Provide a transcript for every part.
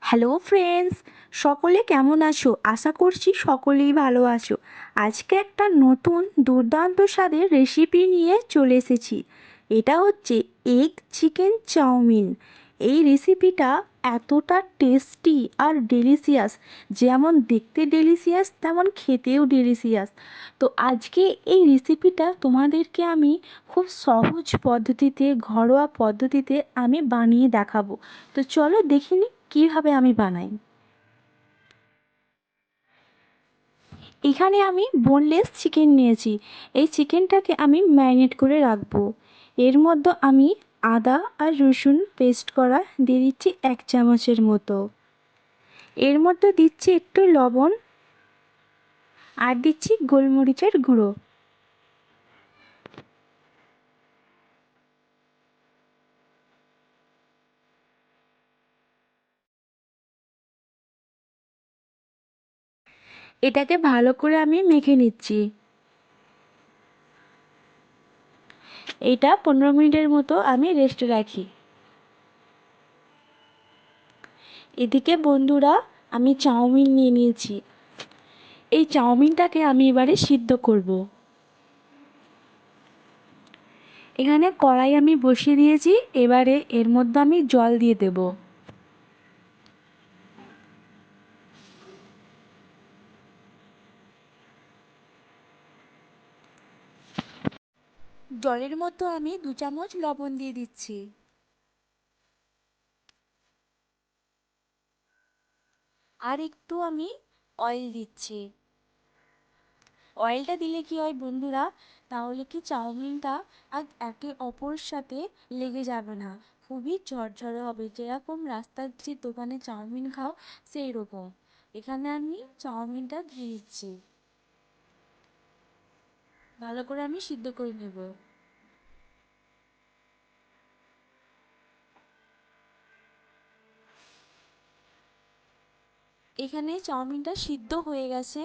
Hello friends, সকলে কেমন আছো? আশা করছি সকলেই ভালো আছো। আজকে একটা নতুন দুর্দান্ত স্বাদের রেসিপি নিয়ে চলে এসেছি। এটা হচ্ছে এগ চিকেন চাউমিন। এই রেসিপিটা এতটা টেস্টি আর ডেলিশিয়াস, যেমন দেখতে ডেলিশিয়াস তেমন খেতেও ডেলিশিয়াস। তো আজকে এই রেসিপিটা তোমাদেরকে আমি খুব সহজ পদ্ধতিতে, ঘরোয়া পদ্ধতিতে আমি বানিয়ে দেখাবো। তো চলো দেখিনি কীভাবে আমি বানাই। এখানে আমি বোনলেস চিকেন নিয়েছি। এই চিকেনটাকে আমি ম্যারিনেট করে রাখবো। এর মধ্যে আমি আদা আর রসুন পেস্ট করা দিয়ে দিচ্ছি 1 চামচের মতো। এর মধ্যে দিচ্ছি একটু লবণ আর দিচ্ছি গোলমরিচের গুঁড়ো। এটাকে ভালো করে আমি মেখে নিচ্ছি। এটা 15 মিনিটের মতো আমি রেস্টে রাখি। এদিকে বন্ধুরা, আমি চাউমিন নিয়ে নিয়েছি। এই চাউমিনটাকে আমি এবারে সিদ্ধ করব। এখানে কড়াই আমি বসিয়ে দিয়েছি। এবারে এর মধ্যে আমি জল দিয়ে দেব। জলের মধ্যে আমি 2 চামচ লবণ দিয়ে দিচ্ছি। আর একটু আমি অয়েল দিচ্ছি। অয়েলটা দিলে কি হয় বন্ধুরা, তাহলে কি চাউমিনটা আর একে অপরের সাথে লেগে যাবে না, খুবই ঝরঝরে হবে, যেরকম রাস্তার যে দোকানে চাউমিন খাও সেই রকম। এখানে আমি চাউমিনটা দিয়ে দিচ্ছি। ভালো করে আমি সিদ্ধ করে নেব। এখানে চাউমিনটা সিদ্ধ হয়ে গেছে।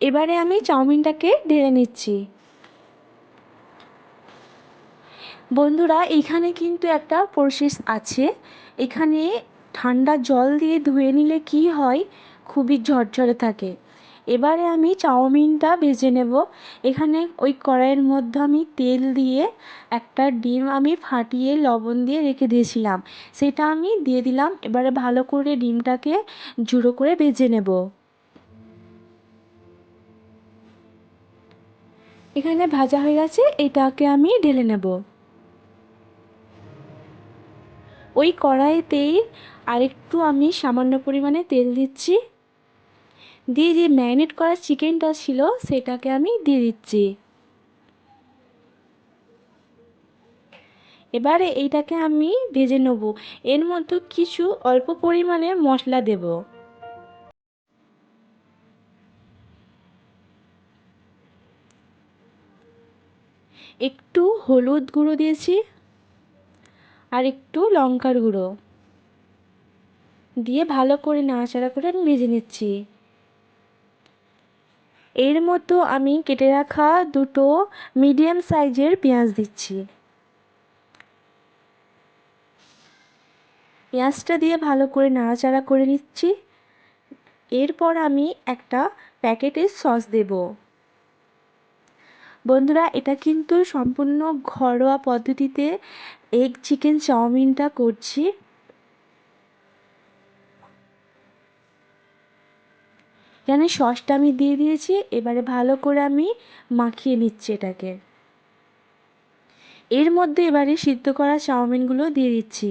এবারে আমি চাউমিনটাকে ঢেলে নিচ্ছি। বন্ধুরা, এখানে কিন্তু একটা প্রসেস আছে। এখানে ঠান্ডা জল দিয়ে ধুয়ে নিলে কি হয়, খুবই ঝরঝরে থাকে। এবারে আমি চাউমিনটা ভেজে নেব। এখানে ওই কড়াইয়ের মধ্যে আমি তেল দিয়ে একটা ডিম আমি ফাটিয়ে লবণ দিয়ে রেখে দিয়েছিলাম, সেটা আমি দিয়ে দিলাম। এবারে ভালো করে ডিমটাকে ঝুড়ো করে ভেজে নেব। এখানে ভাজা হয়ে গেছে, এটাকে আমি ঢেলে নেব। ওই কড়াইতেই আরেকটু আমি সামান্য পরিমাণে তেল দিচ্ছি। দিয়ে যে ম্যারিনেট করা চিকেনটা ছিল সেটাকে আমি দিয়ে দিচ্ছি। এবারে এইটাকে আমি ভেজে নেব। এর মধ্যে কিছু অল্প পরিমাণে মশলা দেব। একটু হলুদ গুঁড়ো দিয়েছি আর একটু লঙ্কার গুঁড়ো দিয়ে ভালো করে নাড়াচাড়া করে আমি ভেজে নিচ্ছি। এর মধ্যে আমি কেটে রাখা দুটো মিডিয়াম সাইজের পেঁয়াজ দিচ্ছি। পেঁয়াজটা দিয়ে ভালো করে নাড়াচাড়া করে নিচ্ছি। এরপর আমি একটা প্যাকেটের সস দেব। বন্ধুরা, এটা কিন্তু সম্পূর্ণ ঘরোয়া পদ্ধতিতে এগ চিকেন চাউমিনটা করছি। এখানে সসটা আমি দিয়ে দিয়েছি। এবারে ভালো করে আমি মাখিয়ে নিচ্ছি এটাকে। এর মধ্যে এবারে সিদ্ধ করা চাউমিনগুলো দিয়ে দিচ্ছি।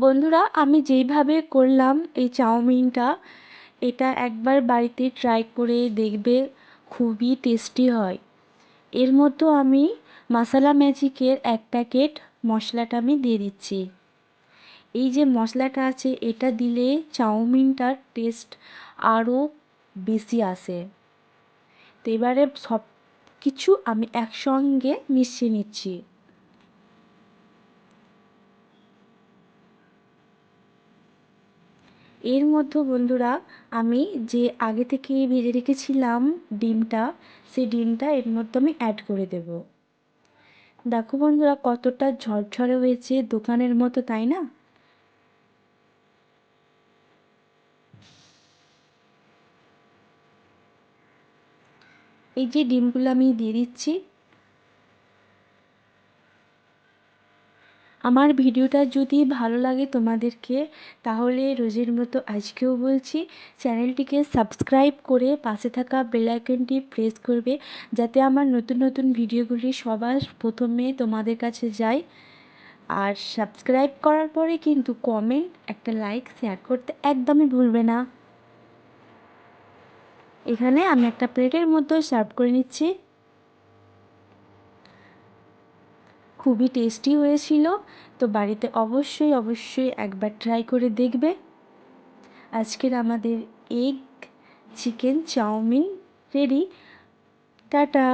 বন্ধুরা, আমি যেইভাবে করলাম এই চাউমিনটা, এটা একবার বাড়িতে ট্রাই করে দেখবে, খুবই টেস্টি হয়। এর মধ্যে আমি মশলা ম্যাজিকের 1 প্যাকেট মশলাটা আমি দিয়ে দিচ্ছি। এই যে মশলাটা আছে এটা দিলে চাউমিনটার টেস্ট আরও বেশি আসে। তো এবারে সব কিছু আমি একসঙ্গে মিশিয়ে নিচ্ছি। এর মধ্যে বন্ধুরা আমি যে আগে থেকে ভেজে রেখেছিলাম ডিমটা, সেই ডিমটা এর মধ্যে আমি অ্যাড করে দেব। দেখো বন্ধুরা কতটা ঝরঝরে হয়েছে, দোকানের মতো, তাই না? এই যে ডিমগুলো আমি দিয়ে দিচ্ছি। আমার ভিডিওটা যদি ভালো লাগে তোমাদেরকে, তাহলে রোজের মতো আজকেও বলছি, চ্যানেলটিকে সাবস্ক্রাইব করে পাশে থাকা বেল আইকনটি প্রেস করবে, যাতে আমার নতুন নতুন ভিডিওগুলি সবার প্রথমে তোমাদের কাছে যায়। আর সাবস্ক্রাইব করার পরে কিন্তু কমেন্ট, একটা লাইক, শেয়ার করতে একদমই ভুলবে না। এখানে আমি একটা প্লেটের মধ্যে সার্ভ করে নিচ্ছি। খুবই টেস্টি হয়েছিল, তো বাড়িতে অবশ্যই অবশ্যই একবার ট্রাই করে দেখবে। আজকের আমাদের egg chicken chowmein ready. Tata.